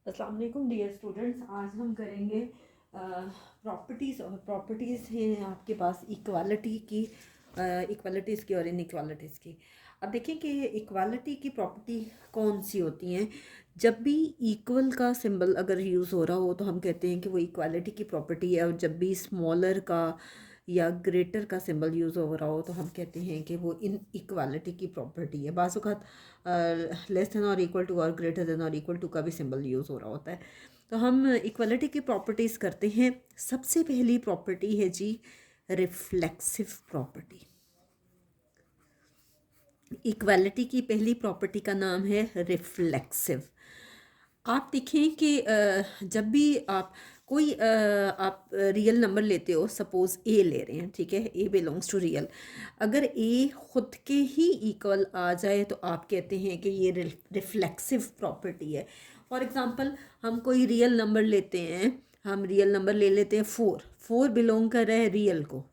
अस्सलाम वालेकुम dear students. आज हम करेंगे प्रॉपर्टीज़। और प्रॉपर्टीज़ हैं आपके पास इक्वालिटीज़ की और इनइक्वालिटीज़ की। अब देखें कि इक्वालिटी की प्रॉपर्टी कौन सी होती हैं। जब भी इक्वल का सिंबल अगर यूज़ हो रहा हो तो हम कहते हैं कि वो इक्वालिटी की प्रॉपर्टी है, और जब भी स्मॉलर का या ग्रेटर का सिंबल यूज़ हो रहा हो तो हम कहते हैं कि वो इन इक्वालिटी की प्रॉपर्टी है। बाज़ औक़ात लेस देन और इक्वल टू और ग्रेटर देन और इक्वल टू का भी सिंबल यूज़ हो रहा होता है। तो हम इक्वालिटी की प्रॉपर्टीज़ करते हैं। सबसे पहली प्रॉपर्टी है जी रिफ्लेक्सिव प्रॉपर्टी। इक्वालिटी की पहली प्रॉपर्टी का नाम है रिफ्लेक्सिव। आप देखें कि जब भी आप रियल नंबर लेते हो, सपोज़ ए ले रहे हैं, ठीक है, ए बिलोंग्स टू रियल। अगर ए ख़ुद के ही इक्वल आ जाए तो आप कहते हैं कि ये रिफ्लेक्सिव प्रॉपर्टी है। फॉर एग्ज़ाम्पल, हम कोई रियल नंबर लेते हैं, हम रियल नंबर ले लेते हैं फोर बिलोंग कर रहा है रियल को।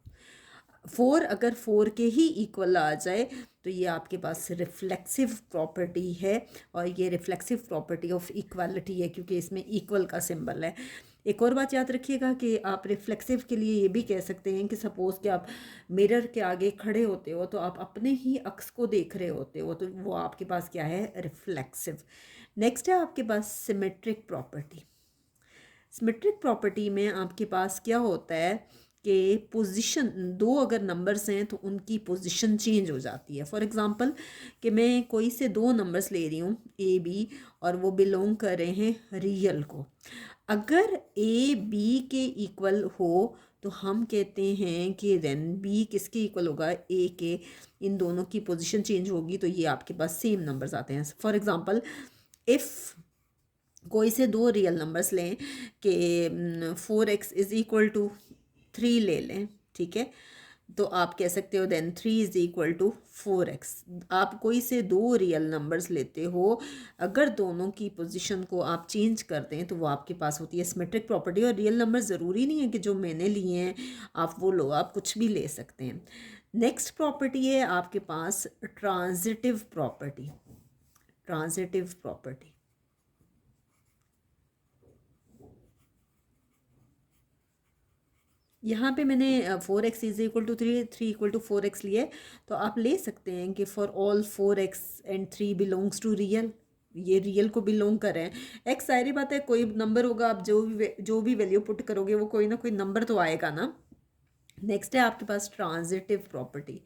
अगर फोर के ही इक्वल आ जाए तो ये आपके पास रिफ्लेक्सिव प्रॉपर्टी है, और ये रिफ्लेक्सिव प्रॉपर्टी ऑफ इक्वालिटी है क्योंकि इसमें इक्वल का सिंबल है। एक और बात याद रखिएगा कि आप रिफ्लेक्सिव के लिए ये भी कह सकते हैं कि सपोज़ कि आप मिरर के आगे खड़े होते हो तो आप अपने ही अक्स को देख रहे होते हो, तो वो आपके पास क्या है, रिफ्लेक्सिव। नेक्स्ट है आपके पास सिमेट्रिक प्रॉपर्टी। सिमेट्रिक प्रॉपर्टी में आपके पास क्या होता है कि पोजीशन, दो अगर नंबर्स हैं तो उनकी पोजीशन चेंज हो जाती है। फॉर एग्जांपल कि मैं कोई से दो नंबर्स ले रही हूँ ए बी, और वो बिलोंग कर रहे हैं रियल को। अगर ए बी के इक्वल हो तो हम कहते हैं कि देन बी किसके इक्वल होगा, ए के। इन दोनों की पोजीशन चेंज होगी तो ये आपके पास सेम नंबर्स आते हैं। फॉर एग्जांपल, इफ़ कोई से दो रियल नंबर्स लें कि 4x इज़ इक्वल टू 3 ले लें, ठीक है, तो आप कह सकते हो then 3 is equal to 4x। आप कोई से दो रियल नंबर्स लेते हो, अगर दोनों की पोजीशन को आप चेंज करते हैं तो वो आपके पास होती है सिमेट्रिक प्रॉपर्टी। और रियल नंबर ज़रूरी नहीं है कि जो मैंने लिए हैं आप वो लो, आप कुछ भी ले सकते हैं। नेक्स्ट प्रॉपर्टी है आपके पास ट्रांजिटिव प्रॉपर्टी। ट्रांजिटिव प्रॉपर्टी, यहाँ पे मैंने 4x is equal to 3 equal to 4x लिए, तो आप ले सकते हैं कि for all 4x and 3 belongs to real. ये रियल को बिलोंग कर रहे हैं। x सारी बात है, कोई नंबर होगा, आप जो भी वैल्यू पुट करोगे वो कोई ना कोई नंबर तो आएगा ना। नेक्स्ट है आपके पास ट्रांजिटिव प्रॉपर्टी।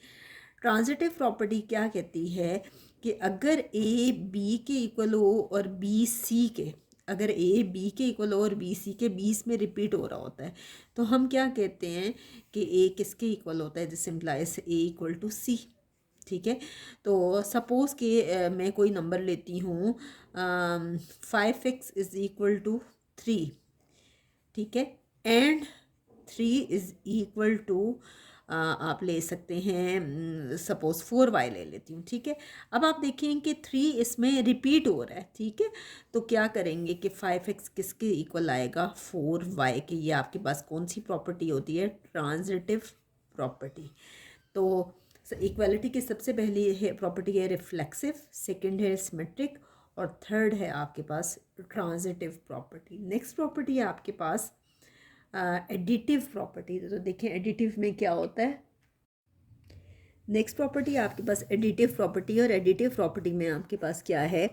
ट्रांजिटिव प्रॉपर्टी क्या कहती है कि अगर ए बी के इक्वल हो और बी सी के, अगर ए बी के इक्वल हो और बी सी के बीच में रिपीट हो रहा होता है तो हम क्या कहते हैं कि ए किसके इक्वल होता है, this implies A equal to C. ठीक है, तो सपोज़ कि मैं कोई नंबर लेती हूँ 5x इज़ इक्वल टू 3, ठीक है, एंड 3 इज़ इक्वल टू आप ले सकते हैं सपोज़ 4y ले लेती हूँ, ठीक है। अब आप देखें कि 3 इसमें रिपीट हो रहा है, ठीक है, तो क्या करेंगे कि 5x किसके इक्वल आएगा, 4y के। ये आपके पास कौन सी प्रॉपर्टी होती है, ट्रांजिटिव प्रॉपर्टी। तो इक्वालिटी की सबसे पहली है प्रॉपर्टी है रिफ्लेक्सिव, सेकंड है सिमेट्रिक, और थर्ड है आपके पास ट्रांजिटिव प्रॉपर्टी। नेक्स्ट प्रॉपर्टी है आपके पास एडिटिव प्रॉपर्टी। तो देखें एडिटिव में क्या होता है। नेक्स्ट प्रॉपर्टी आपके पास एडिटिव प्रॉपर्टी, और एडिटिव प्रॉपर्टी में आपके पास क्या है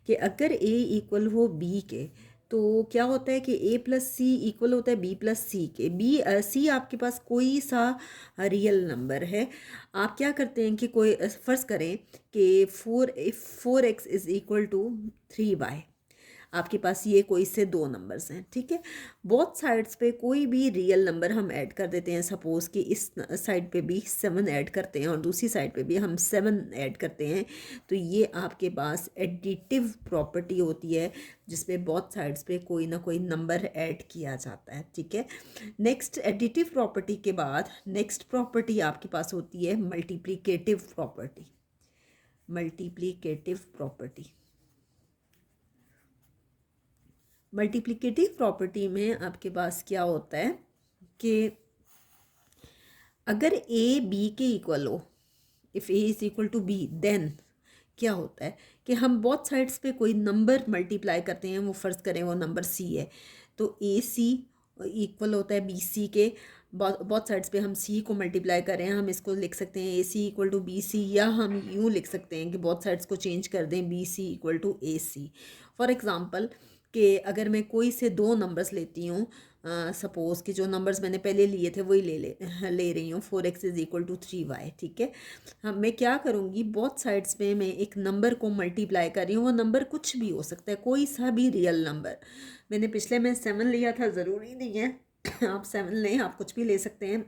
कि अगर ए इक्वल हो बी के तो क्या होता है कि ए प्लस सी इक्वल होता है बी प्लस सी के। सी आपके पास कोई सा रियल नंबर है। आप क्या करते हैं कि कोई फ़र्ज़ करें कि 4x is equal to 3y। आपके पास ये कोई से दो नंबर्स हैं, ठीक है, बोथ साइड्स पे कोई भी रियल नंबर हम ऐड कर देते हैं। सपोज़ कि इस साइड पे भी 7 ऐड करते हैं और दूसरी साइड पे भी हम 7 ऐड करते हैं, तो ये आपके पास एडिटिव प्रॉपर्टी होती है जिसमें बोथ साइड्स पे कोई ना कोई नंबर ऐड किया जाता है, ठीक है। नेक्स्ट एडिटिव प्रॉपर्टी के बाद नेक्स्ट प्रॉपर्टी आपके पास होती है multiplicative property. Multiplicative property, multiplicative property में आपके पास क्या होता है कि अगर ए बी के इक्वल हो, if A is equal to B then क्या होता है कि हम बोथ साइड्स पे कोई नंबर मल्टीप्लाई करते हैं, वो फ़र्ज़ करें वो नंबर सी है, तो ए सी इक्वल होता है बी सी के। बोथ साइड्स पे हम सी को मल्टीप्लाई करें, हम इसको लिख सकते हैं ए सी इक्वल टू बी सी, या हम यूँ लिख सकते हैं कि बोथ साइड्स को चेंज कर दें B C equal to A C. For example कि अगर मैं कोई से दो नंबर्स लेती हूँ, सपोज़ कि जो नंबर्स मैंने पहले लिए थे वही ले रही हूँ, 4x is equal to 3y, ठीक है। हम मैं क्या करूँगी, बोथ साइड्स पे मैं एक नंबर को मल्टीप्लाई कर रही हूँ, वो नंबर कुछ भी हो सकता है, कोई सा भी रियल नंबर। मैंने पिछले में 7 लिया था, ज़रूरी नहीं है आप 7 लें, आप कुछ भी ले सकते हैं।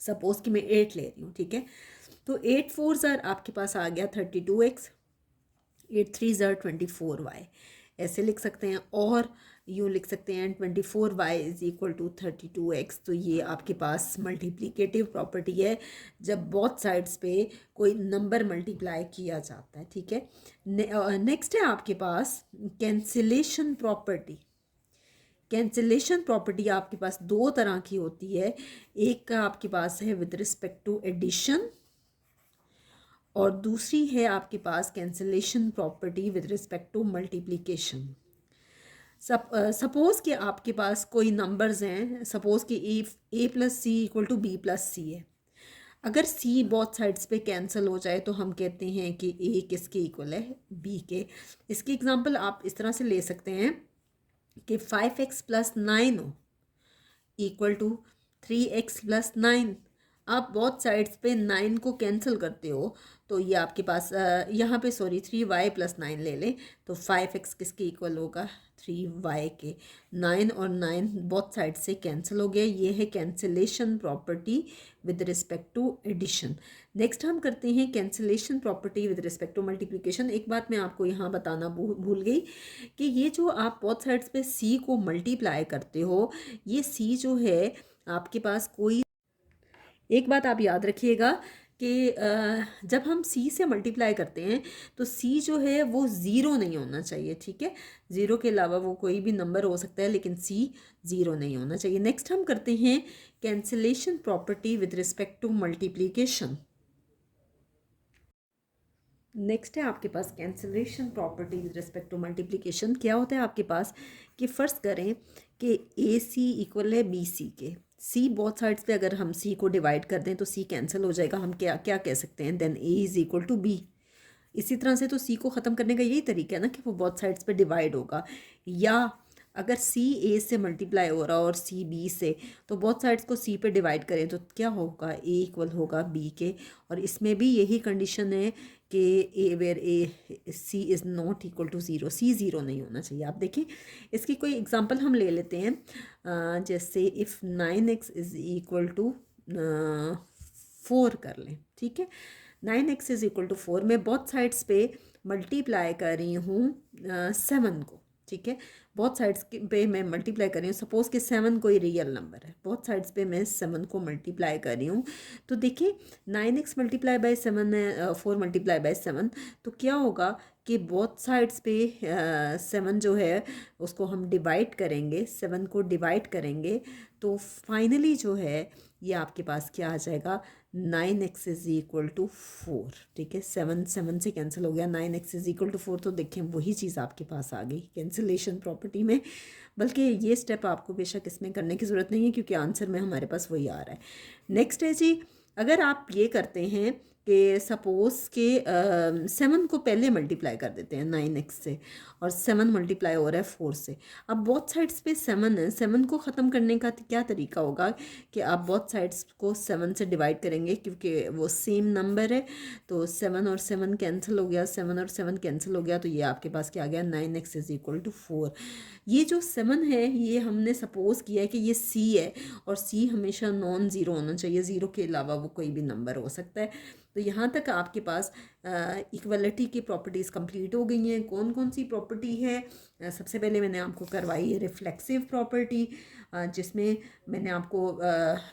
सपोज़ कि मैं 8 ले रही हूँ, ठीक है। तो 8 4 ज़र आपके पास आ गया 32x, 8 3 ज़र 24y, ऐसे लिख सकते हैं। और यूँ लिख सकते हैं 24y is equal to 32x। तो ये आपके पास मल्टीप्लिकेटिव प्रॉपर्टी है जब बोथ साइड्स पे कोई नंबर मल्टीप्लाई किया जाता है, ठीक है। नेक्स्ट है आपके पास कैंसिलेशन प्रॉपर्टी। कैंसिलेशन प्रॉपर्टी आपके पास दो तरह की होती है, एक का आपके पास है विद रिस्पेक्ट टू एडिशन, और दूसरी है आपके पास cancellation property with respect to multiplication. Suppose कि आपके पास कोई नंबर्स हैं, सपोज़ कि A plus C equal to B plus C है। अगर सी बोथ साइड्स पे कैंसिल हो जाए तो हम कहते हैं कि ए किसके इक्वल है, बी के। इसकी एग्जांपल आप इस तरह से ले सकते हैं कि 5x प्लस 9 हो इक्वल टू 3x प्लस 9। आप बोथ साइड्स पे 9 को कैंसिल करते हो तो ये आपके पास यहाँ पे 3y प्लस 9 ले लें तो 5x किसके इक्वल होगा, 3y के। 9 और 9 बोथ साइड से कैंसिल हो गया। ये है cancellation property with respect to addition. Next हम करते हैं cancellation property with respect to multiplication. एक बात मैं आपको यहाँ बताना भूल गई कि ये जो आप बोथ साइड्स पे c को मल्टीप्लाई करते हो, ये c जो है आपके पास कोई, एक बात आप याद रखिएगा कि जब हम c से मल्टीप्लाई करते हैं तो c जो है वो ज़ीरो नहीं होना चाहिए, ठीक है। ज़ीरो के अलावा वो कोई भी नंबर हो सकता है, लेकिन c ज़ीरो नहीं होना चाहिए। नेक्स्ट हम करते हैं cancellation property with respect to multiplication. Next है आपके पास cancellation property with respect to multiplication. क्या होता है आपके पास कि फ़र्ज़ करें कि ए सी इक्वल है बी सी के। सी बोथ साइड्स पे अगर हम सी को डिवाइड कर दें तो सी कैंसिल हो जाएगा। हम क्या क्या कह सकते हैं, then A is equal to B. इसी तरह से तो सी को ख़त्म करने का यही तरीका है ना कि वो बोथ साइड्स पे डिवाइड होगा। या अगर सी ए से मल्टीप्लाई हो रहा और सी बी से, तो बोथ साइड्स को सी पे डिवाइड करें तो क्या होगा, ए इक्वल होगा बी के। और इसमें भी यही कंडीशन है कि A where A C is not equal to zero, C zero नहीं होना चाहिए। आप देखें इसकी कोई एग्जांपल हम ले लेते हैं, जैसे if 9x is equal to 4 कर लें, ठीक है। 9x इज़ इक्वल टू 4, मैं बोथ साइड्स पे मल्टीप्लाई कर रही हूँ 7 को, ठीक है। बोथ साइड्स पे मैं मल्टीप्लाई कर रही हूँ। सपोज़ कि 7 कोई रियल नंबर है, बोथ साइड्स पे मैं 7 को मल्टीप्लाई कर रही हूँ। तो देखिए 9x मल्टीप्लाई बाय 7 है, 4 मल्टीप्लाई बाय 7, तो क्या होगा कि बोथ साइड्स पे 7 जो है उसको हम डिवाइड करेंगे, 7 को डिवाइड करेंगे तो फाइनली जो है ये आपके पास क्या आ जाएगा, 9x इज़ इक्वल टू 4, ठीक है। 7 7 से कैंसिल हो गया, 9x इज़ इक्वल टू 4, तो देखें वही चीज़ आपके पास आ गई कैंसिलेशन प्रॉपर्टी में। बल्कि ये स्टेप आपको बेशक इसमें करने की ज़रूरत नहीं है क्योंकि आंसर में हमारे पास वही आ रहा है। नेक्स्ट है जी, अगर आप ये करते हैं कि सपोज़ के 7 को पहले मल्टीप्लाई कर देते हैं 9x से, और 7 मल्टीप्लाई हो रहा है 4 से। अब बोथ साइड्स पे 7 है, 7 को ख़त्म करने का क्या तरीका होगा कि आप बोथ साइड्स को 7 से डिवाइड करेंगे क्योंकि वो सेम नंबर है। तो 7 और 7 कैंसिल हो गया, 7 और 7 कैंसिल हो गया, तो ये आपके पास क्या आ गया, 9x इज़ इक्वल टू 4। ये जो 7 है ये हमने सपोज़ किया है कि ये c है, और c हमेशा नॉन ज़ीरो होना चाहिए, ज़ीरो के अलावा वो कोई भी नंबर हो सकता है। तो यहाँ तक आपके पास इक्वलिटी की प्रॉपर्टीज़ कंप्लीट हो गई हैं। कौन कौन सी प्रॉपर्टी है, सबसे पहले मैंने आपको करवाई रिफ्लेक्सिव प्रॉपर्टी, जिसमें मैंने आपको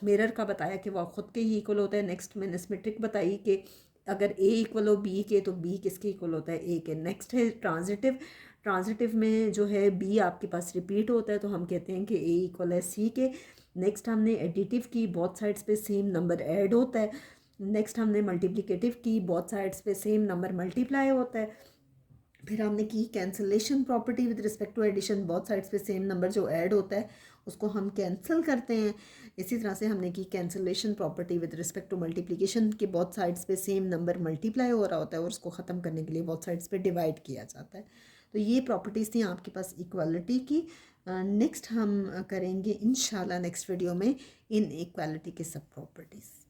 मिरर का बताया कि वह ख़ुद के ही इक्वल होता है। नेक्स्ट मैंने सिमेट्रिक बताई कि अगर a इक्वल हो b के तो b किसके इक्वल होता है, a के। नेक्स्ट है ट्रांजिटिव। ट्रांजिटिव में जो है b आपके पास रिपीट होता है तो हम कहते हैं कि a इक्वल है c के। नेक्स्ट हमने एडिटिव की, बोथ साइड्स पे सेम नंबर ऐड होता है नेक्स्ट हमने मल्टीप्लिकेटिव की, बोथ साइड्स पे सेम नंबर मल्टीप्लाई होता है। फिर हमने की cancellation property with respect to addition, both sides पे सेम नंबर जो ऐड होता है उसको हम कैंसिल करते हैं। इसी तरह से हमने की cancellation property with respect to multiplication के, बोथ साइड्स पे सेम नंबर मल्टीप्लाई हो रहा होता है और उसको ख़त्म करने के लिए बोथ साइड्स पे डिवाइड किया जाता है। तो ये प्रॉपर्टीज़ थी आपके पास इक्वालिटी की। नेक्स्ट हम करेंगे इंशाल्लाह नेक्स्ट वीडियो में इन इक्वालिटी के सब प्रॉपर्टीज़।